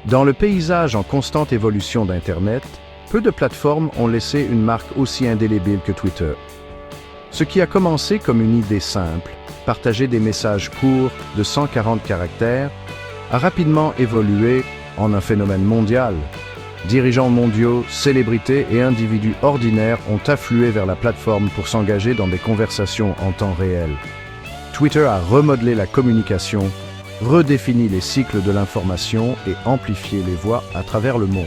Dans le paysage en constante évolution d'Internet, peu de plateformes ont laissé une marque aussi indélébile que Twitter. Ce qui a commencé comme une idée simple, partager des messages courts de 140 caractères, a rapidement évolué en un phénomène mondial. Dirigeants mondiaux, célébrités et individus ordinaires ont afflué vers la plateforme pour s'engager dans des conversations en temps réel. Twitter a remodelé la communication, redéfini les cycles de l'information et amplifié les voix à travers le monde.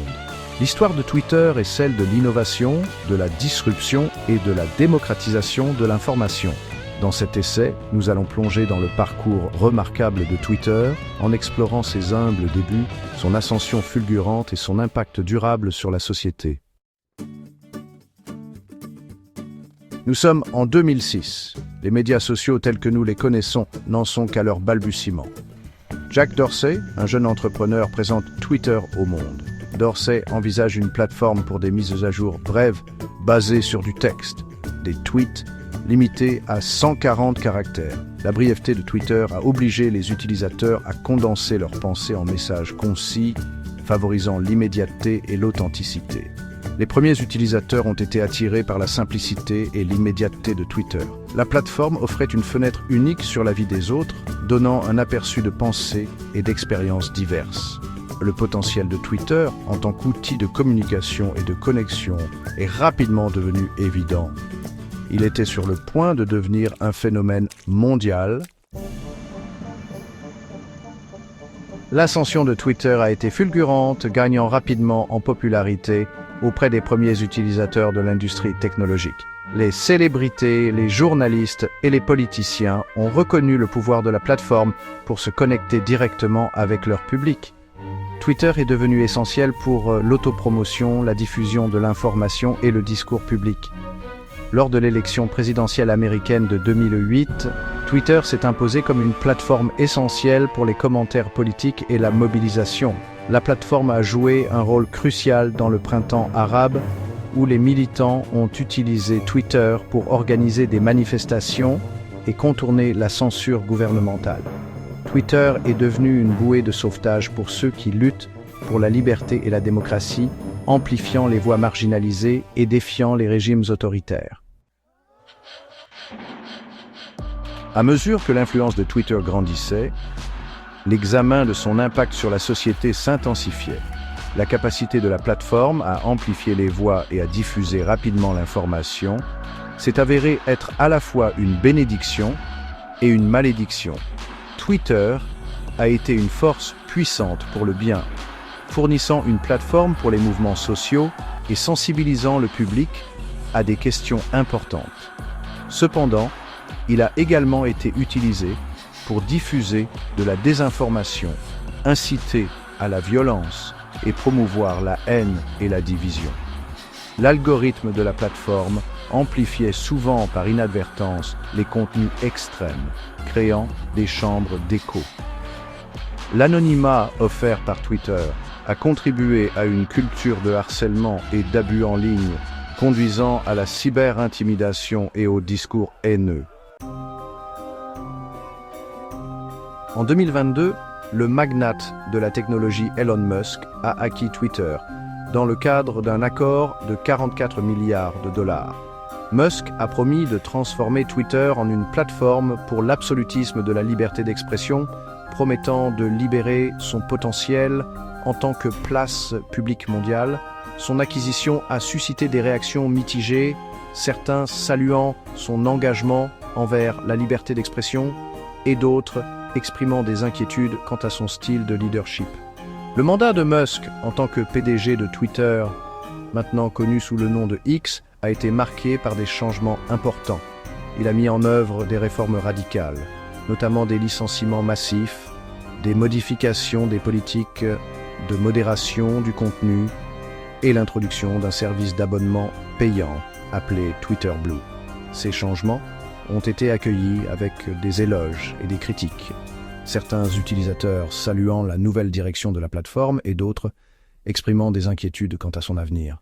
L'histoire de Twitter est celle de l'innovation, de la disruption et de la démocratisation de l'information. Dans cet essai, nous allons plonger dans le parcours remarquable de Twitter en explorant ses humbles débuts, son ascension fulgurante et son impact durable sur la société. Nous sommes en 2006. Les médias sociaux tels que nous les connaissons n'en sont qu'à leur balbutiement. Jack Dorsey, un jeune entrepreneur, présente Twitter au monde. Dorsey envisage une plateforme pour des mises à jour brèves basées sur du texte, des tweets limités à 140 caractères. La brièveté de Twitter a obligé les utilisateurs à condenser leurs pensées en messages concis, favorisant l'immédiateté et l'authenticité. Les premiers utilisateurs ont été attirés par la simplicité et l'immédiateté de Twitter. La plateforme offrait une fenêtre unique sur la vie des autres, donnant un aperçu de pensées et d'expériences diverses. Le potentiel de Twitter en tant qu'outil de communication et de connexion est rapidement devenu évident. Il était sur le point de devenir un phénomène mondial. L'ascension de Twitter a été fulgurante, gagnant rapidement en popularité auprès des premiers utilisateurs de l'industrie technologique. Les célébrités, les journalistes et les politiciens ont reconnu le pouvoir de la plateforme pour se connecter directement avec leur public. Twitter est devenu essentiel pour l'autopromotion, la diffusion de l'information et le discours public. Lors de l'élection présidentielle américaine de 2008, Twitter s'est imposé comme une plateforme essentielle pour les commentaires politiques et la mobilisation. La plateforme a joué un rôle crucial dans le printemps arabe, où les militants ont utilisé Twitter pour organiser des manifestations et contourner la censure gouvernementale. Twitter est devenu une bouée de sauvetage pour ceux qui luttent pour la liberté et la démocratie, amplifiant les voix marginalisées et défiant les régimes autoritaires. À mesure que l'influence de Twitter grandissait, l'examen de son impact sur la société s'intensifiait. La capacité de la plateforme à amplifier les voix et à diffuser rapidement l'information s'est avérée être à la fois une bénédiction et une malédiction. Twitter a été une force puissante pour le bien, fournissant une plateforme pour les mouvements sociaux et sensibilisant le public à des questions importantes. Cependant, il a également été utilisé pour diffuser de la désinformation, inciter à la violence et promouvoir la haine et la division. L'algorithme de la plateforme amplifiait souvent par inadvertance les contenus extrêmes, créant des chambres d'écho. L'anonymat offert par Twitter a contribué à une culture de harcèlement et d'abus en ligne, conduisant à la cyberintimidation et au discours haineux. En 2022, le magnate de la technologie Elon Musk a acquis Twitter dans le cadre d'un accord de 44 milliards de dollars. Musk a promis de transformer Twitter en une plateforme pour l'absolutisme de la liberté d'expression, promettant de libérer son potentiel en tant que place publique mondiale. Son acquisition a suscité des réactions mitigées, certains saluant son engagement envers la liberté d'expression et d'autres exprimant des inquiétudes quant à son style de leadership. Le mandat de Musk en tant que PDG de Twitter, maintenant connu sous le nom de X, a été marqué par des changements importants. Il a mis en œuvre des réformes radicales, notamment des licenciements massifs, des modifications des politiques de modération du contenu et l'introduction d'un service d'abonnement payant appelé Twitter Blue. Ces changements ont été accueillis avec des éloges et des critiques. Certains utilisateurs saluant la nouvelle direction de la plateforme et d'autres exprimant des inquiétudes quant à son avenir.